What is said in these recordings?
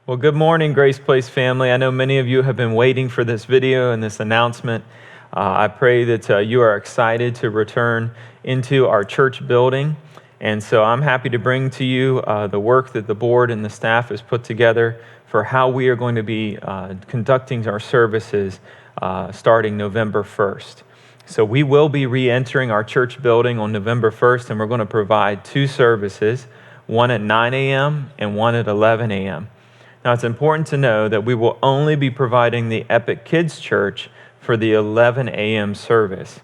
Well, good morning, Grace Place family. I know many of you have been waiting for this video and this announcement. I pray that you are excited to return into our church building. And so I'm happy to bring to you the work that the board and the staff has put together for how we are going to be conducting our services starting November 1st. So we will be re-entering our church building on November 1st, and we're going to provide two services, one at 9 a.m. and one at 11 a.m. Now, it's important to know that we will only be providing the Epic Kids Church for the 11 a.m. service.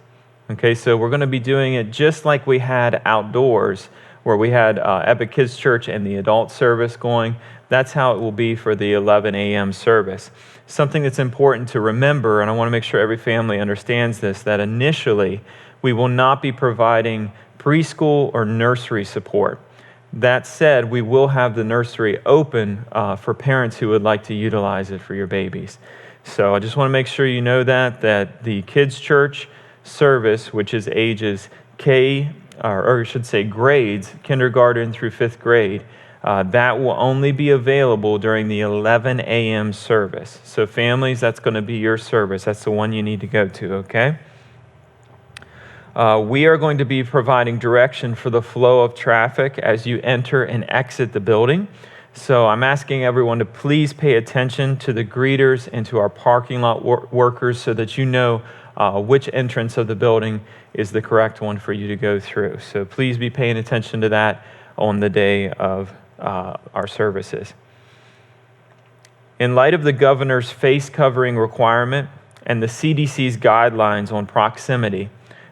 Okay, so we're going to be doing it just like we had outdoors, where we had Epic Kids Church and the adult service going. That's how it will be for the 11 a.m. service. Something that's important to remember, and I want to make sure every family understands this, that initially we will not be providing preschool or nursery support. That said, we will have the nursery open for parents who would like to utilize it for your babies. So I just want to make sure you know that the Kids Church service, which is ages grades, kindergarten through 5th grade, that will only be available during the 11 a.m. service. So families, that's going to be your service. That's the one you need to go to, okay? We are going to be providing direction for the flow of traffic as you enter and exit the building. So I'm asking everyone to please pay attention to the greeters and to our parking lot workers so that you know which entrance of the building is the correct one for you to go through. So please be paying attention to that on the day of our services. In light of the governor's face covering requirement and the CDC's guidelines on proximity,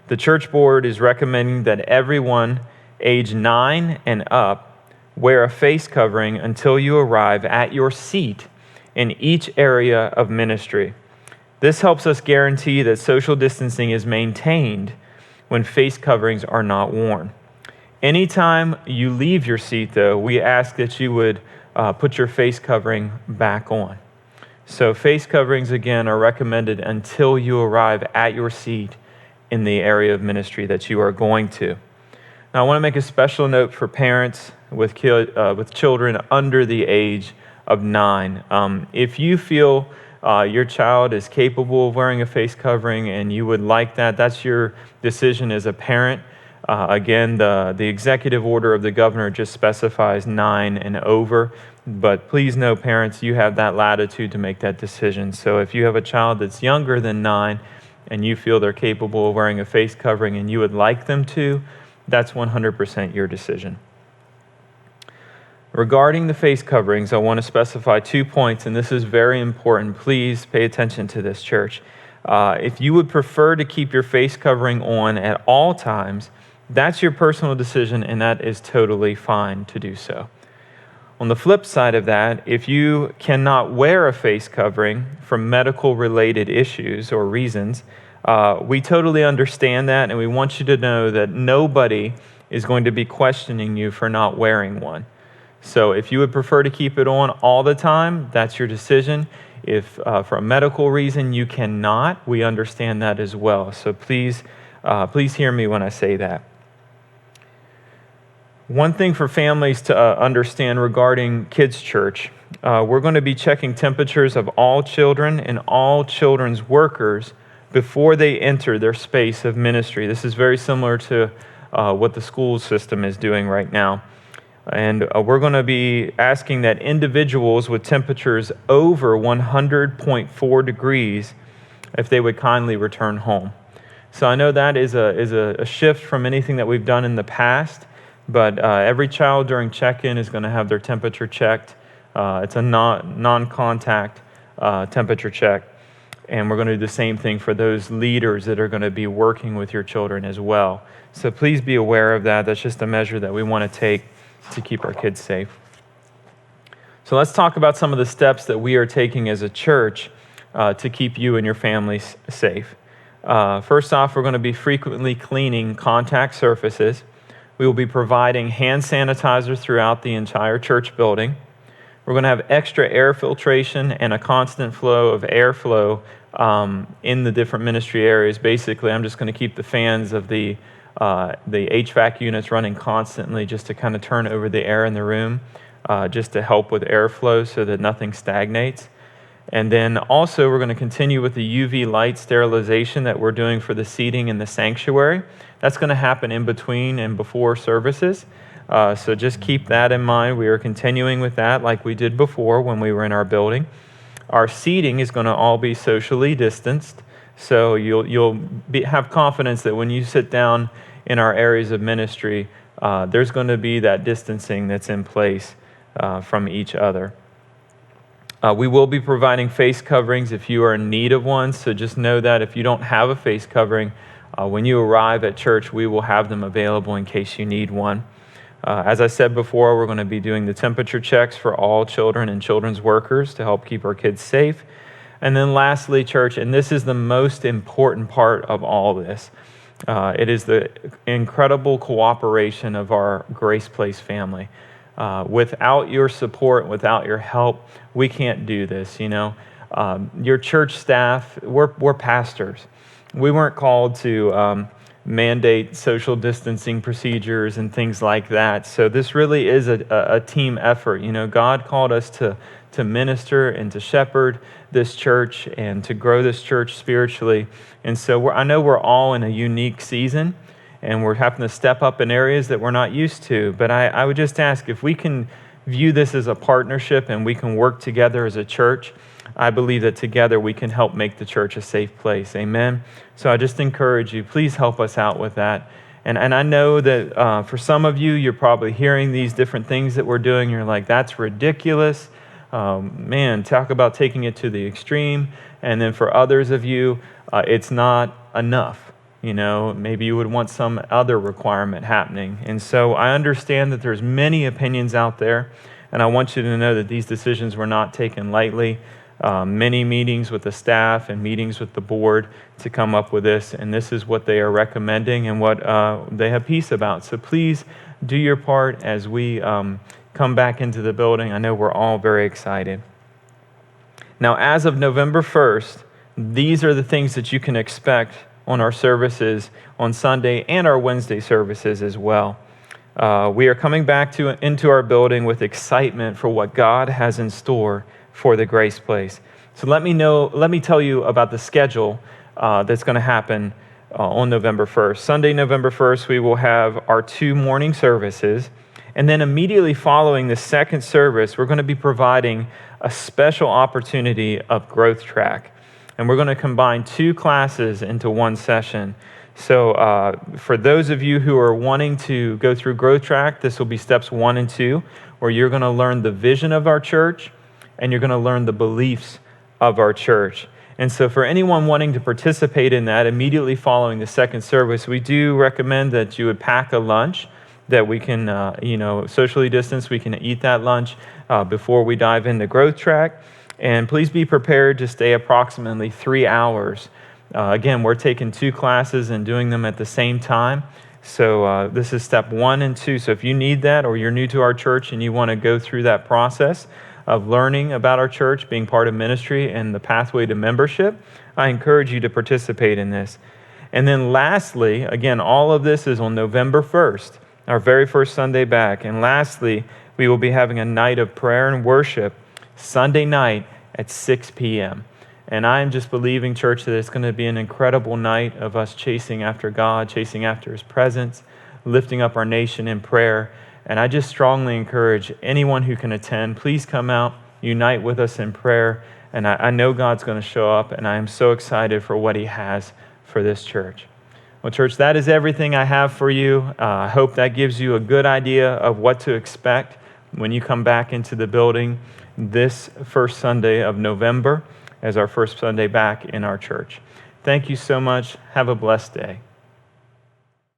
the church board is recommending that everyone age 9 and up wear a face covering until you arrive at your seat in each area of ministry. This helps us guarantee that social distancing is maintained when face coverings are not worn. Anytime you leave your seat, though, we ask that you would put your face covering back on. So face coverings, again, are recommended until you arrive at your seat in the area of ministry that you are going to. Now, I want to make a special note for parents with children under the age of 9. If you feel your child is capable of wearing a face covering and you would like that, that's your decision as a parent. Again, the executive order of the governor just specifies 9 and over, but please know, parents, you have that latitude to make that decision. So if you have a child that's younger than 9, and you feel they're capable of wearing a face covering and you would like them to, that's 100% your decision. Regarding the face coverings, I want to specify 2 points, and this is very important. Please pay attention to this, church. If you would prefer to keep your face covering on at all times, that's your personal decision, and that is totally fine to do so. On the flip side of that, if you cannot wear a face covering for medical-related issues or reasons, we totally understand that, and we want you to know that nobody is going to be questioning you for not wearing one. So if you would prefer to keep it on all the time, that's your decision. If for a medical reason you cannot, we understand that as well. So please hear me when I say that. One thing for families to understand regarding Kids Church, we're going to be checking temperatures of all children and all children's workers before they enter their space of ministry. This is very similar to what the school system is doing right now. And we're going to be asking that individuals with temperatures over 100.4 degrees, if they would kindly return home. So I know that is a shift from anything that we've done in the past. But every child during check-in is going to have their temperature checked. It's a non-contact temperature check. And we're going to do the same thing for those leaders that are going to be working with your children as well. So please be aware of that. That's just a measure that we want to take to keep our kids safe. So let's talk about some of the steps that we are taking as a church to keep you and your families safe. First off, we're going to be frequently cleaning contact surfaces. We will be providing hand sanitizer throughout the entire church building. We're going to have extra air filtration and a constant flow of airflow in the different ministry areas. Basically, I'm just going to keep the fans of the HVAC units running constantly just to kind of turn over the air in the room. just to help with airflow so that nothing stagnates. And then also we're going to continue with the UV light sterilization that we're doing for the seating in the sanctuary. That's going to happen in between and before services. So just keep that in mind. We are continuing with that like we did before when we were in our building. Our seating is going to all be socially distanced. So you'll have confidence that when you sit down in our areas of ministry, there's going to be that distancing that's in place from each other. We will be providing face coverings if you are in need of one. So just know that if you don't have a face covering, when you arrive at church, we will have them available in case you need one. As I said before, we're going to be doing the temperature checks for all children and children's workers to help keep our kids safe. And then lastly, church, and this is the most important part of all this, it is the incredible cooperation of our Grace Place family. Without your support, without your help, we can't do this, you know. Your church staff, we're pastors. We weren't called to mandate social distancing procedures and things like that. So this really is a team effort. You know, God called us to minister and to shepherd this church and to grow this church spiritually. And so I know we're all in a unique season, and we're having to step up in areas that we're not used to. But I would just ask if we can view this as a partnership and we can work together as a church, I believe that together we can help make the church a safe place. Amen? So I just encourage you, please help us out with that. And I know that for some of you, you're probably hearing these different things that we're doing. You're like, that's ridiculous. Man, talk about taking it to the extreme. And then for others of you, it's not enough. You know, maybe you would want some other requirement happening. And so I understand that there's many opinions out there, and I want you to know that these decisions were not taken lightly. Many meetings with the staff and meetings with the board to come up with this, and this is what they are recommending and what they have peace about. So please do your part as we come back into the building. I know we're all very excited. Now, as of November 1st, these are the things that you can expect on our services on Sunday and our Wednesday services as well. We are coming back into our building with excitement for what God has in store for the Grace Place. So let me tell you about the schedule that's going to happen on November 1st. Sunday, November 1st, we will have our 2 morning services. And then immediately following the second service, we're going to be providing a special opportunity of Growth Track. And we're going to combine 2 classes into one session. So for those of you who are wanting to go through Growth Track, this will be steps 1 and 2, where you're going to learn the vision of our church and you're going to learn the beliefs of our church. And so for anyone wanting to participate in that immediately following the second service, we do recommend that you would pack a lunch that we can, socially distance. We can eat that lunch before we dive into Growth Track. And please be prepared to stay approximately 3 hours. Again, we're taking 2 classes and doing them at the same time. So this is step 1 and 2. So if you need that, or you're new to our church and you want to go through that process of learning about our church, being part of ministry and the pathway to membership, I encourage you to participate in this. And then lastly, again, all of this is on November 1st, our very first Sunday back. And lastly, we will be having a night of prayer and worship Sunday night at 6 p.m. And I am just believing, church, that it's going to be an incredible night of us chasing after God, chasing after His presence, lifting up our nation in prayer. And I just strongly encourage anyone who can attend, please come out, unite with us in prayer. And I know God's going to show up, and I am so excited for what He has for this church. Well, church, that is everything I have for you. I hope that gives you a good idea of what to expect when you come back into the building this first Sunday of November as our first Sunday back in our church. Thank you so much. Have a blessed day.